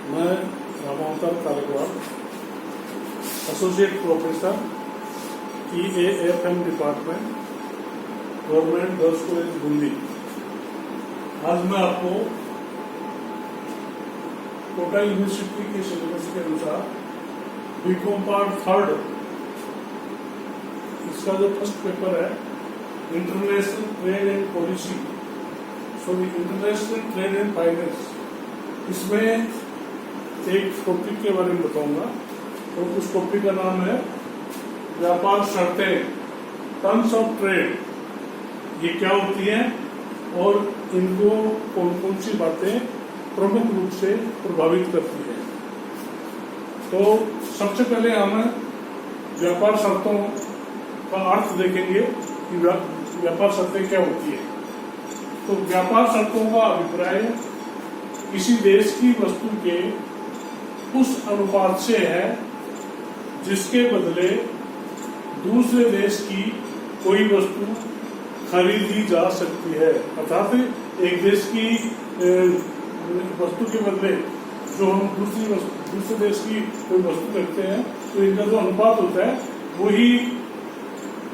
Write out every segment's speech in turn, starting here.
मैं Ramavtar Kalegwad, associate professor EAFM department, government girls college Bundi. आज मैं आपको कोटा यूनिवर्सिटी के सिलेबस के अनुसार बीकॉम पार्ट 3 इसका जो फर्स्ट पेपर है international trade and policy, international trade and finance, इसमें एक टॉपिक के बारे में बताऊंगा। तो उस टॉपिक का नाम है व्यापार शर्तें, टर्म्स ऑफ ट्रेड। ये क्या होती हैं और इनको कौन कौन सी बातें प्रमुख रूप से प्रभावित करती है। तो सबसे पहले हम व्यापार शर्तों का अर्थ देखेंगे कि व्यापार शर्तें क्या होती है। तो व्यापार शर्तों का अभिप्राय किसी देश की वस्तु के उस अनुपात से है जिसके बदले दूसरे देश की कोई वस्तु खरीदी जा सकती है। अर्थात एक देश की वस्तु के बदले जो हम दूसरे देश की कोई वस्तु करते हैं, तो इनका जो अनुपात होता है वही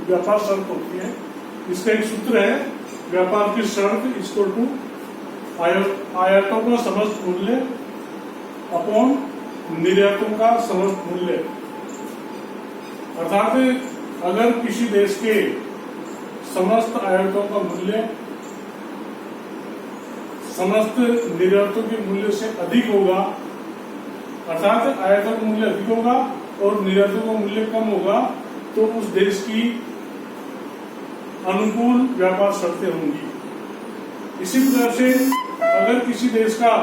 व्यापार शर्त होती है। इसका एक सूत्र है, व्यापार की शर्त इक्वल टू आयातों का समस्त मूल्य अपॉन निर्यातों का समस्त मूल्य। अर्थात अगर किसी देश के समस्त आयातों का मूल्य समस्त निर्यातों के मूल्य से अधिक होगा, अर्थात आयातों का मूल्य अधिक होगा और निर्यातों का मूल्य कम होगा, तो उस देश की अनुकूल व्यापार शर्तें होंगी। इसी प्रकार से अगर किसी देश का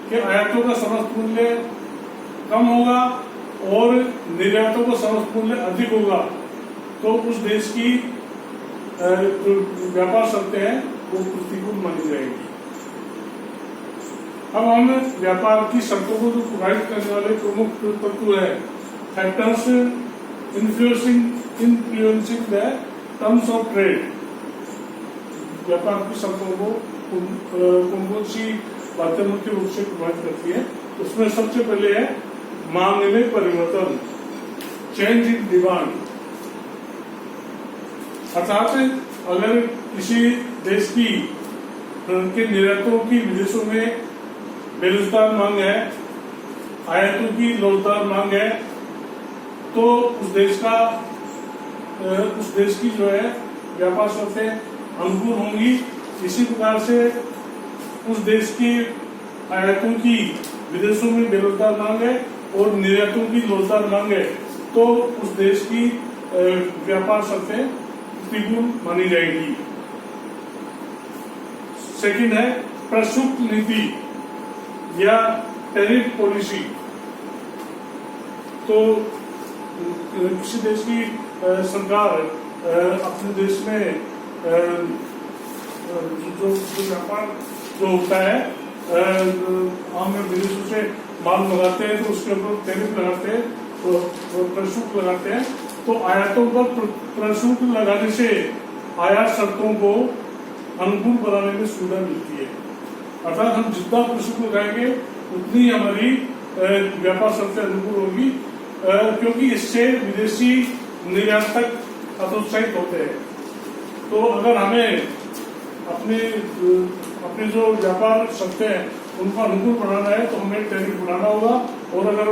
के आयातों का समस्त मूल्य कम होगा और निर्यातों का समस्त मूल्य अधिक होगा, तो उस देश की जो व्यापार शर्तें हैं वो प्रतिकूल मानी जाएगी। अब हम व्यापार की शर्तों को जो प्रभावित करने वाले प्रमुख तत्व है, factors influencing the terms of trade. व्यापार की शर्तों को कौन कौन सी बातें मुख्य रूप से प्रभावित करती है। उसमें सबसे पहले है मांग में परिवर्तन, चेंज इन डिमांड। अर्थात अगर किसी देश की के निर्यातों की विदेशों में बेरोजगार मांग है, आयातों की रोजगार मांग है, तो उस देश की जो है व्यापार शर्तें अनुकूल होंगी। इसी प्रकार से उस देश की आयातों की विदेशों में बेरोजगार मांग है और निर्यातों की रोजगार मांग है, तो उस देश की व्यापार शर्तें प्रतिकूल मानी जाएगी। सेकंड है प्रशुल्क नीति या टैरिफ पॉलिसी। तो किसी देश की सरकार अपने देश में जो व्यापार जो होता है, हम विदेशों से माल मंगाते हैं तो उसके ऊपर टैरिफ लगाते हैं, तो प्रशुल्क लगाते हैं। तो आयातों पर प्रशुल्क लगाने से आयात शर्तों को अनुकूल बनाने में सुविधा मिलती है। अर्थात हम जितना प्रशुल्क लगाएंगे उतनी हमारी व्यापार शर्तें अनुकूल होगी, क्योंकि इससे विदेशी निर्यातक हतोत्साहित होते हैं। तो अगर हमें अपने जो व्यापार शर्तें हैं उनको अनुकूल बढ़ाना है तो हमें टैरिफ बढ़ाना होगा, और अगर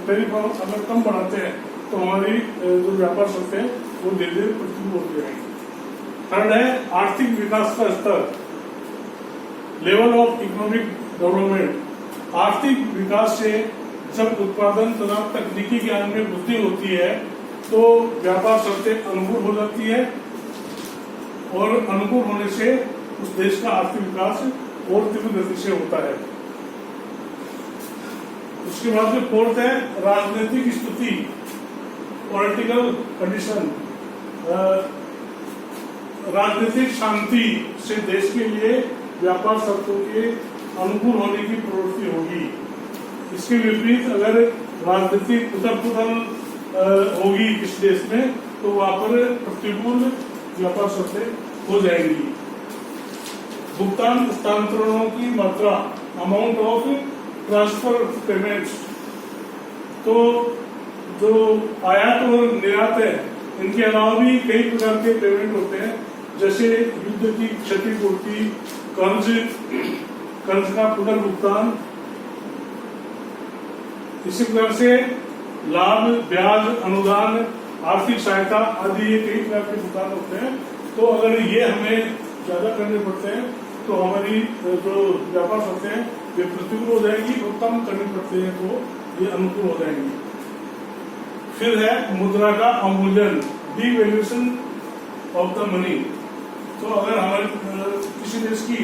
टैरिफ अगर कम बढ़ाते हैं तो हमारी जो व्यापार शर्तें वो धीरे धीरे प्रतिकूल होती रहेंगी। थर्ड है आर्थिक विकास का स्तर, लेवल ऑफ इकोनॉमिक डेवलपमेंट। आर्थिक विकास से जब उत्पादन तथा तकनीकी ज्ञान में वृद्धि होती है तो व्यापार शर्तें अनुकूल हो जाती है, और अनुकूल होने से उस देश का आर्थिक विकास और तीव्र गति से होता है। उसके बाद में फोर्थ है राजनीतिक स्थिति, पॉलिटिकल कंडीशन। राजनीतिक शांति से देश के लिए व्यापार शर्तों के अनुकूल होने की प्रवृत्ति होगी। इसके विपरीत अगर राजनीतिक उथल-पुथल होगी किसी देश में, तो वहां पर प्रतिकूल व्यापार शर्तें हो जाएंगी। भुगतान हस्तांतरणों की मात्रा, अमाउंट ऑफ ट्रांसफर पेमेंट्स, तो जो आयात और निर्यात है इनके अलावा भी कई प्रकार के पेमेंट होते हैं, जैसे युद्ध की क्षतिपूर्ति, कर्ज का पुनर्भुगतान, इसी प्रकार से लाभ, ब्याज, अनुदान, आर्थिक सहायता आदि ये कई प्रकार के भुगतान होते हैं। तो अगर ये हमें ज्यादा करने पड़ते हैं तो हमारी जो व्यापार होते हैं वे प्रतिकूल हो जाएगी, और कम करने पड़ते हैं तो ये अनुकूल हो जाएंगी। फिर है मुद्रा का अवमूल्यन, डिवैल्यूएशन ऑफ द मनी। तो अगर हमारे किसी देश की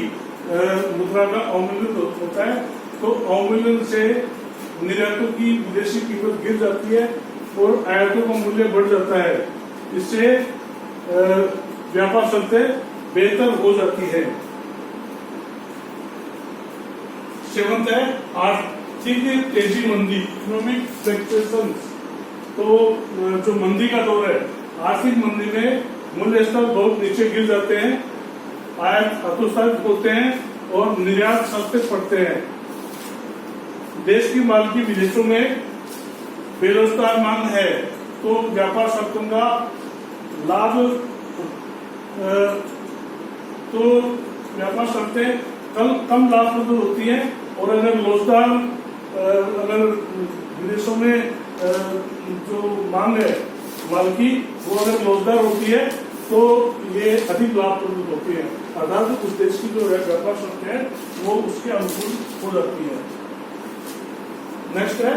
मुद्रा का अवमूल्यन होता है तो अवमूल्यन से निर्यातों की विदेशी कीमत गिर जाती है और आयातों का मूल्य बढ़ जाता है। इससे व्यापार शर्तें बेहतर हो जाती है। सेवंथ है आर्थिक तेजी मंदी, इकोनॉमिक फ्लक्चुएशंस। तो जो मंदी का दौर है, आर्थिक मंदी में मूल्य स्तर बहुत नीचे गिर जाते हैं, आयात हतोत्साहित होते हैं और निर्यात सस्ते पड़ते हैं। देश की माल की विदेशों में बेरोजगार मांग है तो व्यापार शर्तों का लाभ, तो व्यापार शर्तें कम लाभप्रद होती हैं। और अगर रोजगार, अगर विदेशों में जो मांग है माल की वो अगर रोजगार होती है तो ये अधिक लाभप्रद होती है, अर्थात उस देश की जो व्यापार शर्तें हैं वो उसके अनुकूल हो जाती है। नेक्स्ट है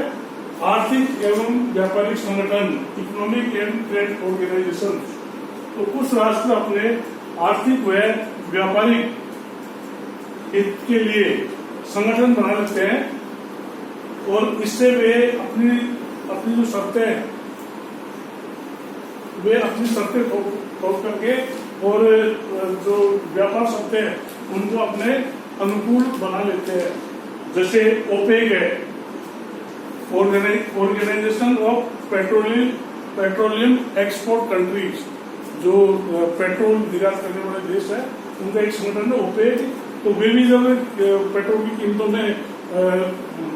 आर्थिक एवं व्यापारिक संगठन, इकोनॉमिक एंड ट्रेड ऑर्गेनाइजेशन। तो कुछ राष्ट्र अपने आर्थिक व व्यापारिक हित के लिए संगठन बना लेते हैं और इससे वे अपनी जो शर्तें हैं वे अपनी शर्तें तोड़ करके और जो व्यापार शर्तें हैं उनको अपने अनुकूल बना लेते हैं। जैसे ओपेक है, organization of petroleum export countries, जो पेट्रोल निर्यात करने वाले देश है उनका एक संगठन है ओपेक। तो वे भी जब पेट्रोल की कीमतों में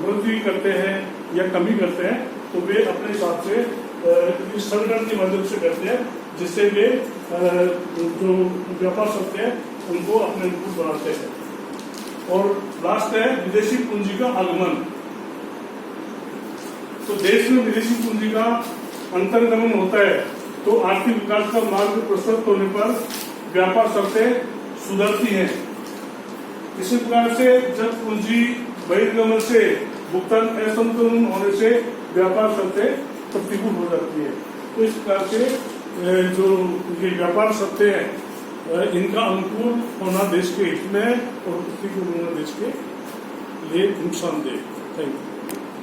वृद्धि करते हैं या कमी करते हैं तो वे अपने हिसाब से इस संगठन के माध्यम से करते हैं, जिससे वे जो व्यापार शर्तें हैं उनको अपने अनुकूल बनाते हैं। और लास्ट है विदेशी पूंजी का आगमन। तो देश में विदेशी पूंजी का अंतर्गमन होता है तो आर्थिक विकास का मार्ग प्रशस्त होने पर व्यापार शर्तें सुधरती हैं। इसी प्रकार से जब पूंजी बहिर्गमन से भुगतान असंतुलन होने से व्यापार शर्तें प्रतिकूल हो जाती है। तो इस प्रकार से जो ये व्यापार शर्तें हैं इनका अनुकूल होना देश के हित में और प्रतिकूल होना देश के लिए नुकसानदेह। Thank you.